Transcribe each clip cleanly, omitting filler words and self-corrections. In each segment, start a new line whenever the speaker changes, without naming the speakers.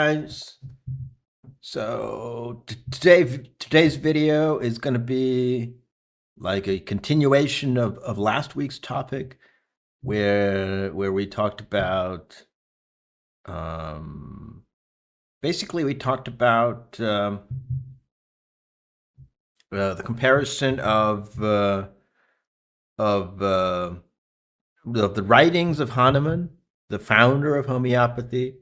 guys. So today's video is going to be like a continuation of last week's topic, where we talked about basically we talked about the comparison of the writings of Hahnemann, the founder of homeopathy.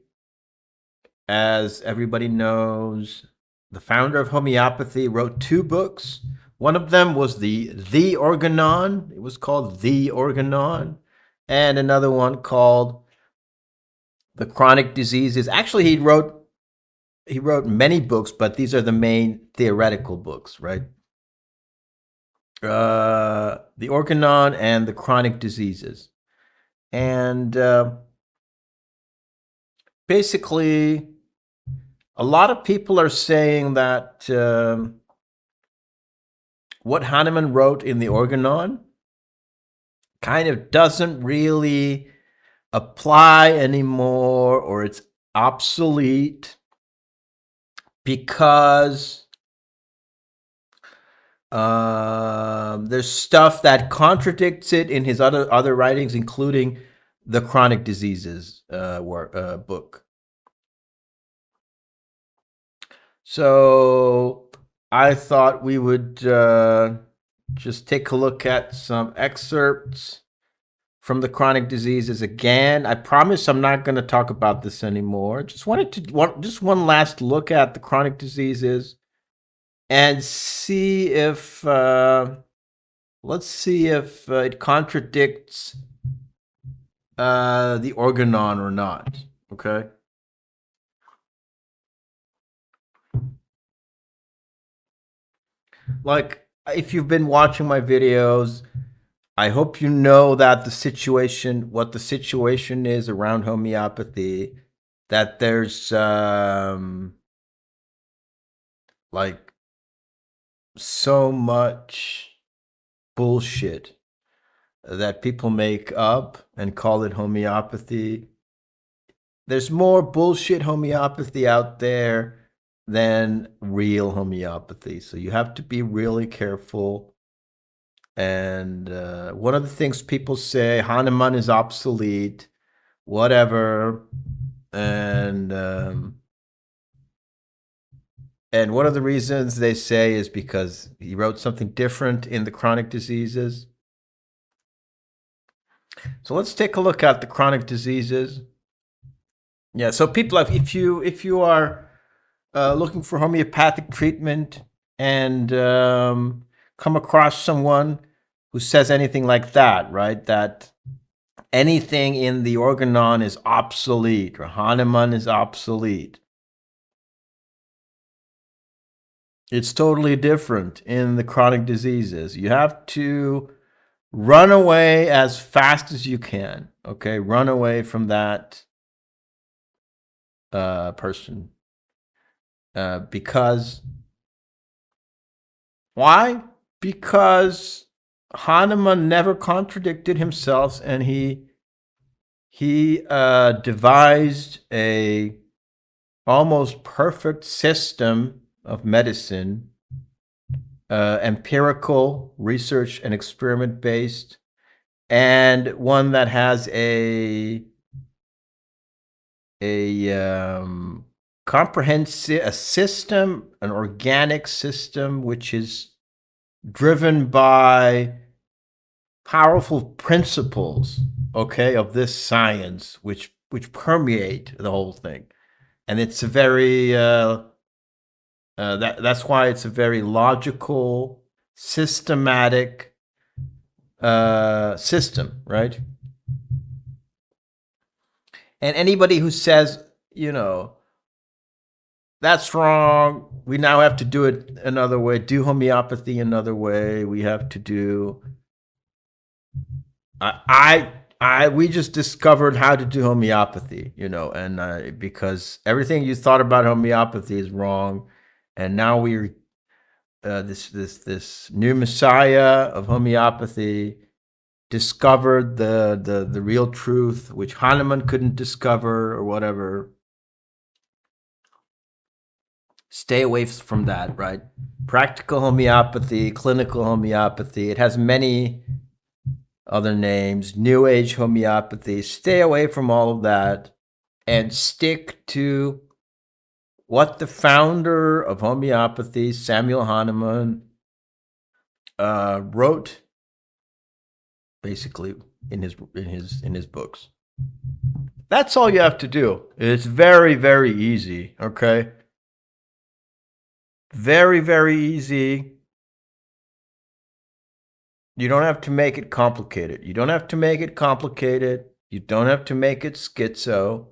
As everybody knows, the founder of homeopathy wrote 2 books. One of them was the Organon. It was called The Organon. And another one called The Chronic Diseases. Actually, he wrote many books, but these are the main theoretical books, right? The Organon and The Chronic Diseases. And basically, a lot of people are saying that what Hahnemann wrote in the Organon kind of doesn't really apply anymore, or it's obsolete because there's stuff that contradicts it in his other writings, including the Chronic Diseases book. So I thought we would just take a look at some excerpts from the Chronic Diseases again. I promise I'm not going to talk about this anymore. Just one last look at the Chronic Diseases and see if let's see if it contradicts the Organon or not. Okay. Like, if you've been watching my videos, I hope you know that what the situation is around homeopathy, that there's like so much bullshit that people make up and call it homeopathy. There's more bullshit homeopathy out there than real homeopathy. So you have to be really careful. And one of the things people say, Hahnemann is obsolete, whatever. And one of the reasons they say is because he wrote something different in the Chronic Diseases. So let's take a look at the Chronic Diseases. Yeah, so people, if you are looking for homeopathic treatment and come across someone who says anything like that, right? That anything in the Organon is obsolete, or Hahnemann is obsolete. It's totally different in the Chronic Diseases. You have to run away as fast as you can, okay? Run away from that person. Because why? Because Hahnemann never contradicted himself, and he devised a almost perfect system of medicine, empirical, research and experiment based, and one that has a comprehensive system, an organic system, which is driven by powerful principles, okay, of this science, which permeate the whole thing. And it's a very that's why it's a very logical, systematic system, right? And anybody who says, that's wrong, we now have to do it another way, do homeopathy another way, we have to do... we just discovered how to do homeopathy, and because everything you thought about homeopathy is wrong, and now we're this new messiah of homeopathy discovered the real truth, which Hahnemann couldn't discover or whatever. Stay away from that, right? Practical homeopathy, clinical homeopathy. It has many other names. New Age homeopathy. Stay away from all of that and stick to what the founder of homeopathy, Samuel Hahnemann, wrote basically in his books. That's all you have to do. It's very, very easy, okay? Very, very easy. You don't have to make it complicated. You don't have to make it complicated. You don't have to make it schizo.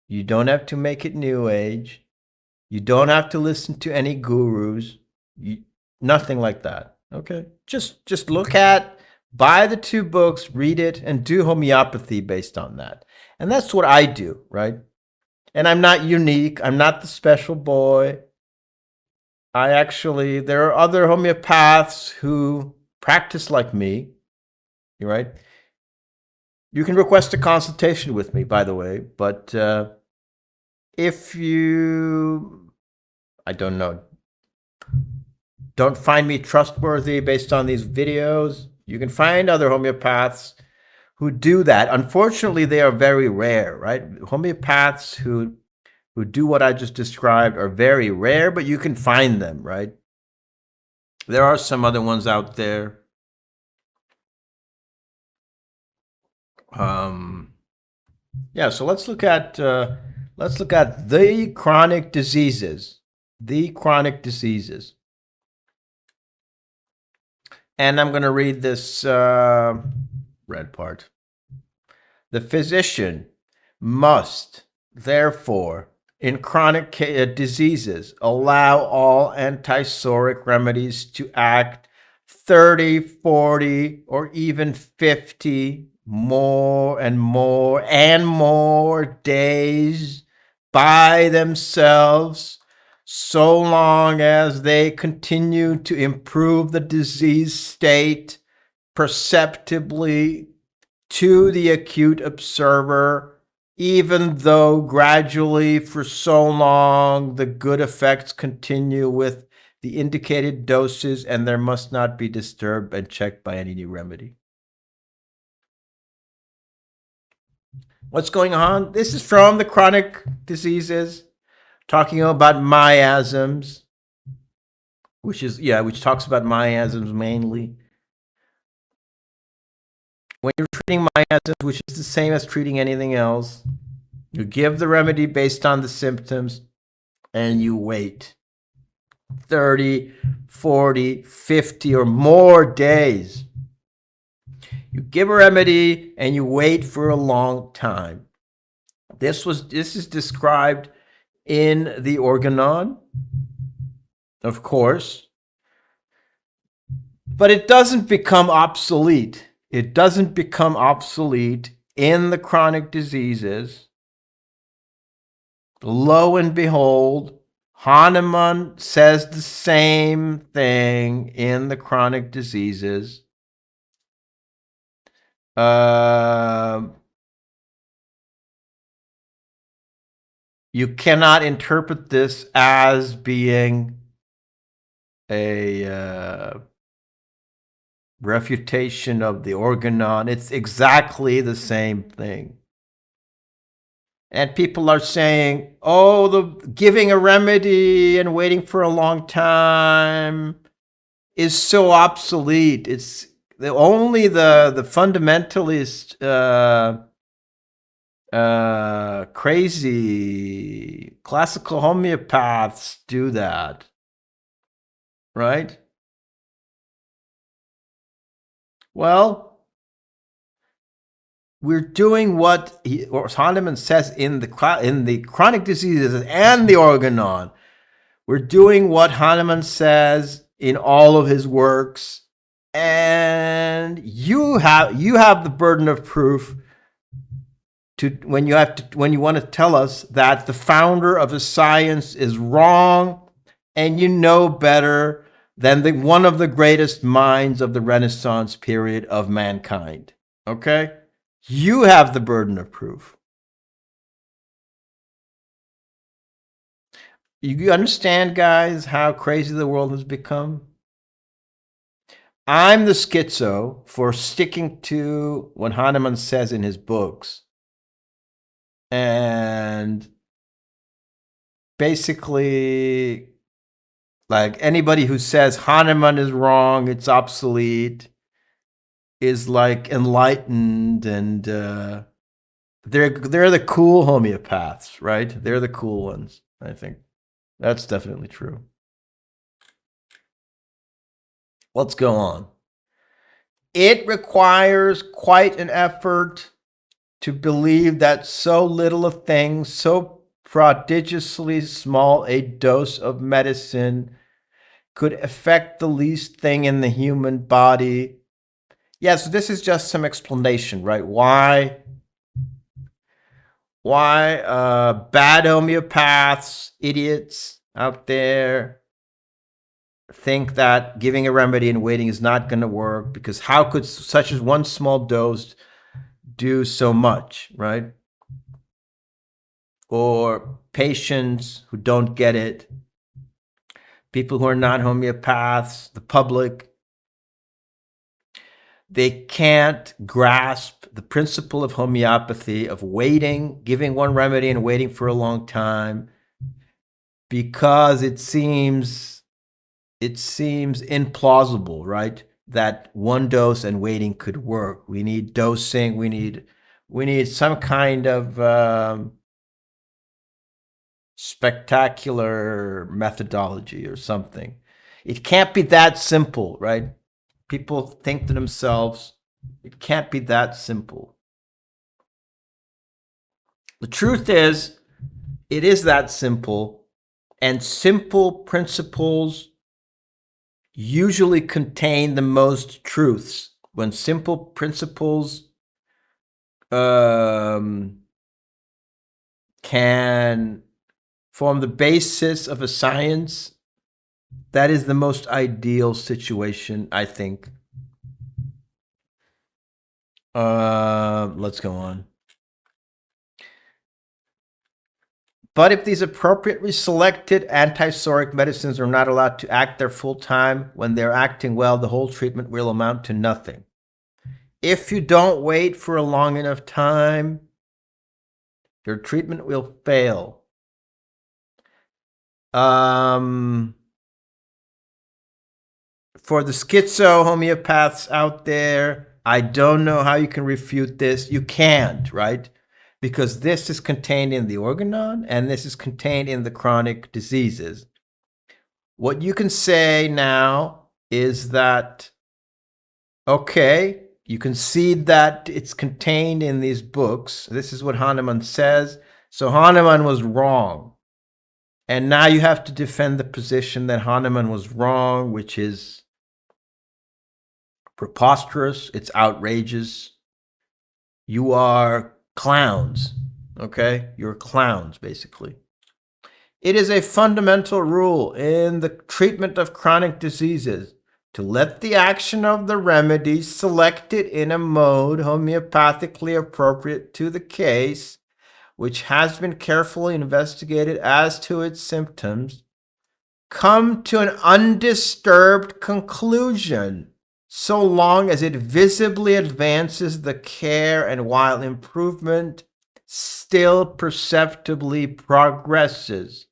You don't have to make it new age. You don't have to listen to any gurus. Nothing like that. Okay? Just look at, buy the 2 books, read it, and do homeopathy based on that. And that's what I do, right? And I'm not unique. I'm not the special boy. There are other homeopaths who practice like me, right? You can request a consultation with me, by the way, but if you, I don't know, don't find me trustworthy based on these videos, you can find other homeopaths who do that. Unfortunately, they are very rare, right? Homeopaths who do what I just described are very rare, but you can find them, right? There are some other ones out there. Yeah, so let's look at the chronic diseases. The chronic diseases. And I'm going to read this red part. The physician must, therefore, in chronic diseases, allow all antisoric remedies to act 30, 40, or even 50 more and more and more days by themselves, so long as they continue to improve the disease state perceptibly to the acute observer, even though gradually for so long the good effects continue with the indicated doses, and there must not be disturbed and checked by any new remedy. What's going on? This is from the chronic diseases, talking about miasms, which talks about miasms mainly. When you're treating miasms, which is the same as treating anything else, you give the remedy based on the symptoms and you wait 30, 40, 50 or more days. You give a remedy and you wait for a long time. This is described in the Organon, of course, but it doesn't become obsolete. It doesn't become obsolete in the chronic diseases. Lo and behold, Hahnemann says the same thing in the chronic diseases. You cannot interpret this as being a refutation of the Organon. It's exactly the same thing. And people are saying, oh, the giving a remedy and waiting for a long time is so obsolete. It's only the fundamentalist, crazy classical homeopaths do that, right? Well, we're doing what Hahnemann says in the chronic diseases and the Organon. We're doing what Hahnemann says in all of his works, and you have the burden of proof when you want to tell us that the founder of a science is wrong, and you know better than one of the greatest minds of the Renaissance period of mankind. Okay? You have the burden of proof. You understand, guys, how crazy the world has become? I'm the schizo for sticking to what Hahnemann says in his books. And basically, like anybody who says Hahnemann is wrong, it's obsolete, is like enlightened, and they're the cool homeopaths, right? They're the cool ones, I think. That's definitely true. Let's go on. It requires quite an effort to believe that so little a thing, so prodigiously small a dose of medicine could affect the least thing in the human body. Yes, this is just some explanation, right? Why bad homeopaths, idiots out there think that giving a remedy and waiting is not going to work, because how could such as one small dose do so much, right? Or patients who don't get it, people who are not homeopaths, the public, they can't grasp the principle of homeopathy, of waiting, giving one remedy and waiting for a long time, because it seems implausible, right? That one dose and waiting could work. We need dosing. We need some kind of spectacular methodology or something. It can't be that simple, right? People think to themselves, it can't be that simple. The truth is, it is that simple, and simple principles usually contain the most truths. When simple principles can form the basis of a science, that is the most ideal situation, I think. Let's go on. But if these appropriately selected anti-psoriatic medicines are not allowed to act their full time, when they're acting well, the whole treatment will amount to nothing. If you don't wait for a long enough time, your treatment will fail. For the schizo homeopaths out there, I don't know how you can refute this. You can't, right? Because this is contained in the organon and this is contained in the chronic diseases. What you can say now is that, okay, you concede that it's contained in these books. This is what Hahnemann says. So Hahnemann was wrong. And now you have to defend the position that Hahnemann was wrong, which is preposterous. It's outrageous. You are clowns, okay? You're clowns, basically. It is a fundamental rule in the treatment of chronic diseases to let the action of the remedy selected in a mode homeopathically appropriate to the case, which has been carefully investigated as to its symptoms, come to an undisturbed conclusion, so long as it visibly advances the care and while improvement still perceptibly progresses.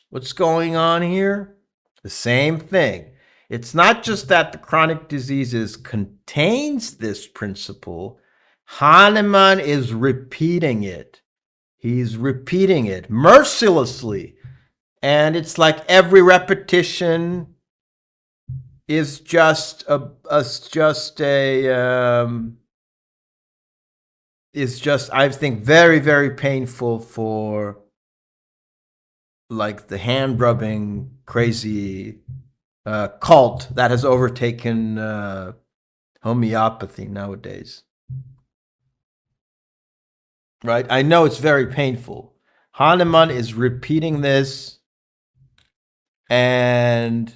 What's going on here? The same thing. It's not just that the chronic diseases contains this principle. Hahnemann is repeating it. He's repeating it mercilessly. And it's like every repetition is just I think very, very painful for like the hand rubbing crazy cult that has overtaken homeopathy nowadays. Right? I know it's very painful. Hahnemann is repeating this, and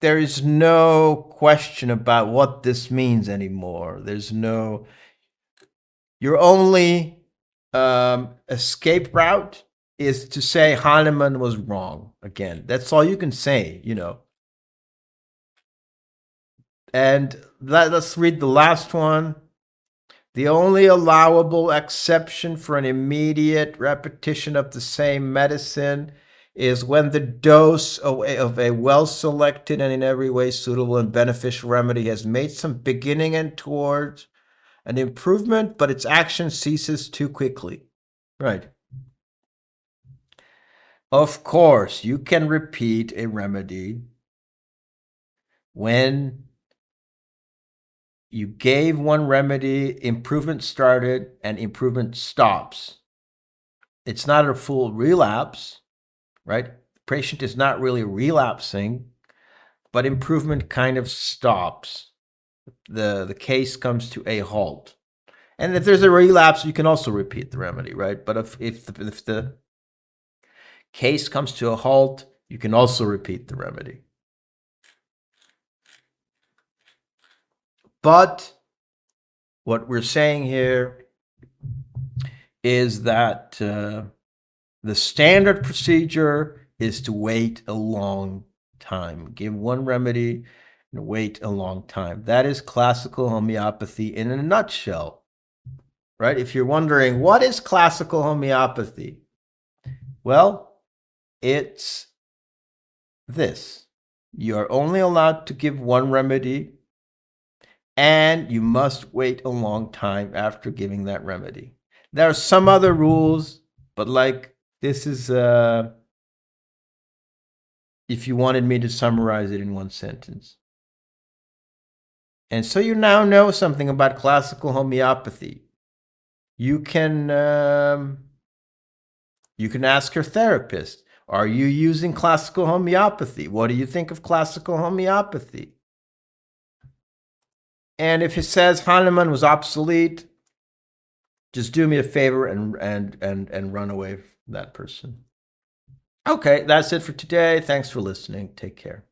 there is no question about what this means anymore. Your only escape route is to say Hahnemann was wrong again. That's all you can say, you know. And let's read the last one. The only allowable exception for an immediate repetition of the same medicine is when the dose of a well-selected and in every way suitable and beneficial remedy has made some beginning and towards an improvement, but its action ceases too quickly. Right. Of course, you can repeat a remedy when you gave one remedy, improvement started, and improvement stops. It's not a full relapse, right? The patient is not really relapsing, but improvement kind of stops. The case comes to a halt. And if there's a relapse, you can also repeat the remedy, right? But if the case comes to a halt, you can also repeat the remedy. But what we're saying here is that the standard procedure is to wait a long time. Give one remedy and wait a long time. That is classical homeopathy in a nutshell, right? If you're wondering, what is classical homeopathy? Well, it's this. You are only allowed to give one remedy, and you must wait a long time after giving that remedy. There are some other rules, but like this is if you wanted me to summarize it in one sentence. And so you now know something about classical homeopathy. You can ask your therapist, are you using classical homeopathy? What do you think of classical homeopathy? And if it says Hahnemann was obsolete, just do me a favor and run away from that person. Okay, that's it for today. Thanks for listening. Take care.